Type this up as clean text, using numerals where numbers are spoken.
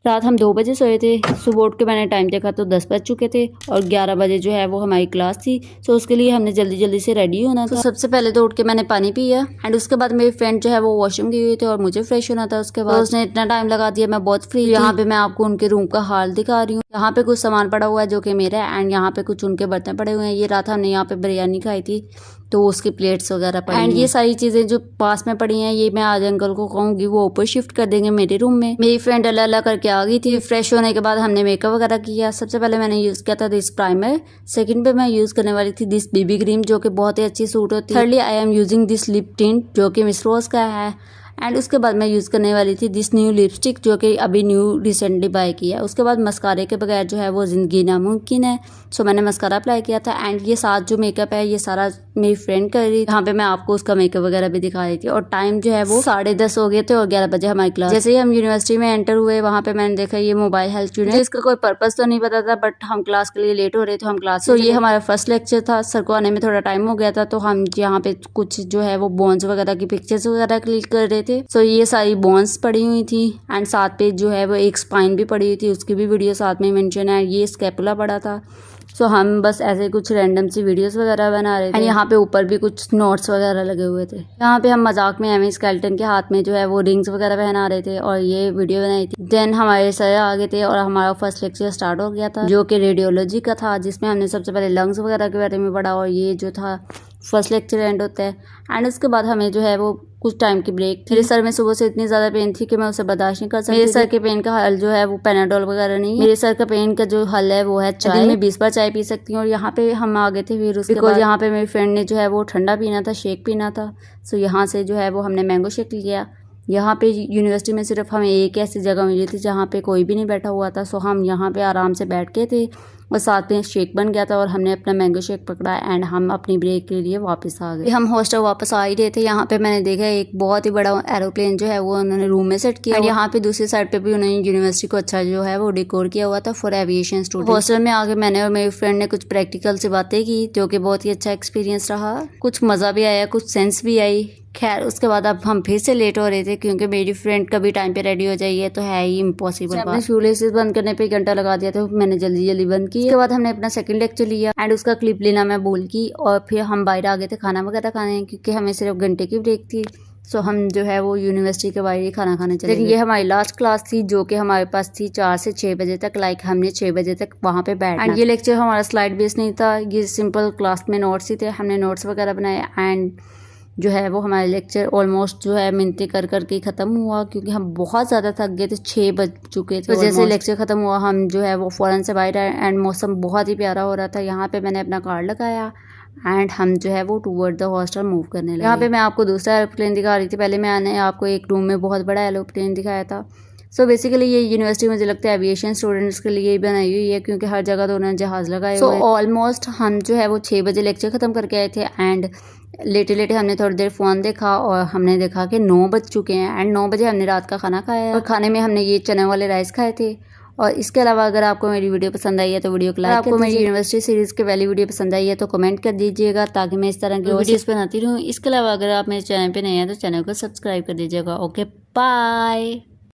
रात हम 2 बजे सोए थे। सुबह उठ के मैंने टाइम देखा तो 10 बज चुके थे और 11 बजे जो है वो हमारी क्लास थी। सो उसके लिए हमने जल्दी जल्दी से रेडी होना था। सबसे पहले तो उठ के मैंने पानी पिया एंड उसके बाद मेरी फ्रेंड जो है वो वॉशरूम गई हुई थी और मुझे फ्रेश होना था। उसके बाद तो उसने इतना टाइम लगा दिया, मैं बहुत फ्री। यहाँ पे मैं आपको उनके रूम का हाल दिखा रही हूँ। यहाँ पे कुछ सामान पड़ा हुआ है जो कि मेरा है एंड यहाँ पे कुछ उनके बर्तन पड़े हुए हैं। ये रात हमने यहाँ पे बिरयानी खाई थी तो उसकी प्लेट्स वगैरह पड़ी एंड ये सारी चीजें जो पास में पड़ी हैं ये मैं आज अंकल को कहूंगी वो ऊपर शिफ्ट कर देंगे मेरे रूम में। मेरी फ्रेंड अल्लाह अल्लाह करके आ गई थी। फ्रेश होने के बाद हमने मेकअप वगैरह किया। सबसे पहले मैंने यूज किया था दिस प्राइमर। सेकंड पे मैं यूज करने वाली थी दिस बीबी क्रीम जो कि बहुत ही अच्छी सूट होती है। Thirdly I am using this lip tint जो कि मिस रोज का है एंड उसके बाद मैं यूज़ करने वाली थी दिस न्यू लिपस्टिक जो कि अभी न्यू रिसेंटली बाय की है। उसके बाद मस्कारे के बगैर जो है वो ज़िंदगी नामुमकिन है। सो मैंने मस्कारा अप्लाई किया था एंड ये साथ जो मेकअप है ये सारा मेरी फ्रेंड कर रही। यहाँ पे मैं आपको उसका मेकअप वगैरह भी दिखा रही थी और टाइम जो है वो 10:30 हो गए थे और 11 बजे हमारी क्लास। जैसे ही हम यूनिवर्सिटी में एंटर हुए वहाँ पे मैंने देखा ये मोबाइल हेल्थ स्टूडेंट। इसका कोई पर्पज तो नहीं पता था बट हम क्लास के लिए लेट हो रहे थे, हम क्लास। तो ये हमारा फर्स्ट लेक्चर था। सर को आने में थोड़ा टाइम हो गया था तो हम यहाँ पे कुछ जो है वो बोन्स वगैरह की पिक्चर्स वगैरह क्लिक कर रहे थे। सो ये सारी बोन्स पड़ी हुई थी एंड साथ पे जो है वो एक स्पाइन भी पड़ी हुई थी, उसकी भी वीडियो साथ में मेंशन है। ये स्कैपुला पड़ा था। सो हम बस ऐसे कुछ रैंडम सी वीडियोस वगैरह बना रहे थे एंड यहाँ पे ऊपर भी कुछ नोट्स वगैरह लगे हुए थे। यहाँ पे हम मजाक में एमी स्केलेटन के हाथ में जो है वो रिंग्स वगैरह पहना रहे थे और ये वीडियो बनाई थी। देन हमारे सर आ गए थे और हमारा फर्स्ट लेक्चर स्टार्ट हो गया था जो कि रेडियोलॉजी का था, जिसमें हमने सबसे पहले लंग्स वगैरह के बारे में पढ़ा और ये जो था फर्स्ट लेक्चर एंड होता है एंड उसके बाद हमें जो है वो कुछ टाइम की ब्रेक थी। मेरे सर में सुबह से इतनी ज़्यादा पेन थी कि मैं उसे बर्दाश्त नहीं कर सकती। मेरे सर के पेन का हल जो है वो पेनाडोल वगैरह नहीं है। मेरे सर का पेन का जो हल है वो है चाय। मैं 20 बार चाय पी सकती हूँ और यहाँ पे हम आ गए थे फिर उसके बाद यहाँ पे मेरी फ्रेंड ने जो है वो ठंडा पीना था, शेक पीना था। सो यहाँ से जो है वो हमने मैंगो शेक लिया। यहाँ पे यूनिवर्सिटी में सिर्फ हमें एक ऐसी जगह मिली थी जहाँ पे कोई भी नहीं बैठा हुआ था। सो हम यहाँ पे आराम से बैठ के थे और साथ में शेक बन गया था और हमने अपना मैंगो शेक पकड़ा एंड हम अपनी ब्रेक के लिए वापस आ गए। हम हॉस्टल वापस आ ही रहे थे। यहाँ पे मैंने देखा एक बहुत ही बड़ा एरोप्लेन जो है वो उन्होंने रूम में सेट किया। यहाँ पे दूसरी साइड पे भी उन्होंने यूनिवर्सिटी को अच्छा जो है वो डेकोर किया हुआ था फॉर एविएशन स्टूडेंट। हॉस्टल में आके मैंने और मेरी फ्रेंड ने कुछ प्रैक्टिकल से बातें की जो कि बहुत ही अच्छा एक्सपीरियंस रहा। कुछ मज़ा भी आया, कुछ सेंस भी आई। खैर उसके बाद अब हम फिर से लेट हो रहे थे क्योंकि मेरी फ्रेंड कभी टाइम पे रेडी हो जाइए तो है ही इम्पॉसिबल। हमने शू लेसेस बंद करने पे घंटा लगा दिया था, मैंने जल्दी जल्दी बंद की। उसके बाद हमने अपना सेकंड लेक्चर लिया एंड उसका क्लिप लेना मैं भूल गई और फिर हम बाहर आ गए थे खाना वगैरह खाने क्योंकि हमें सिर्फ घंटे की ब्रेक थी। सो हम जो है वो यूनिवर्सिटी के बाहर ही खाना खाने चले गए। ये हमारी लास्ट क्लास थी जो कि हमारे पास थी 4 से 6 बजे तक। लाइक हमने 6 बजे तक वहाँ पे बैठना एंड ये लेक्चर हमारा स्लाइड बेस्ड नहीं था, ये सिंपल क्लास में नोट्स ही थे। हमने नोट्स वगैरह बनाए एंड जो है वो हमारे लेक्चर ऑलमोस्ट जो है मिनती कर करके ख़त्म हुआ क्योंकि हम बहुत ज़्यादा थक गए थे। 6 बज चुके थे। तो जैसे लेक्चर ख़त्म हुआ हम जो है वो फ़ौरन से बाहर आए एंड मौसम बहुत ही प्यारा हो रहा था। यहाँ पे मैंने अपना कार्ड लगाया एंड हम जो है वो टूवर्ड द हॉस्टल मूव करने लगे। यहाँ पे मैं आपको दूसरा एरोप्लेन दिखा रही थी। पहले मैंने आपको एक रूम में बहुत बड़ा एरोप्लेन दिखाया था। सो बेसिकली ये यूनिवर्सिटी मुझे लगता है एविएशन स्टूडेंट्स के लिए ही बनाई हुई है क्योंकि हर जगह तो उन्होंने जहाज़ लगाए हुए हैं। ऑलमोस्ट हम जो है वो 6 बजे लेक्चर ख़त्म करके आए थे एंड लेटे लेटे हमने थोड़ी देर फ़ोन देखा और हमने देखा कि 9 बज चुके हैं एंड 9 बजे हमने रात का खाना खाया और खाने में हमने ये चने वाले राइस खाए थे। और इसके अलावा अगर आपको मेरी वीडियो पसंद आई है तो वीडियो को लाइक कर दीजिए। आपको मेरी यूनिवर्सिटी सीरीज़ के वाली वीडियो पसंद आई है तो कमेंट कर दीजिएगा ताकि मैं इस तरह की वीडियोस बनाती रहूँ। इसके अलावा अगर आप मेरे चैनल पे नए हैं तो चैनल को सब्सक्राइब कर दीजिएगा। Okay bye.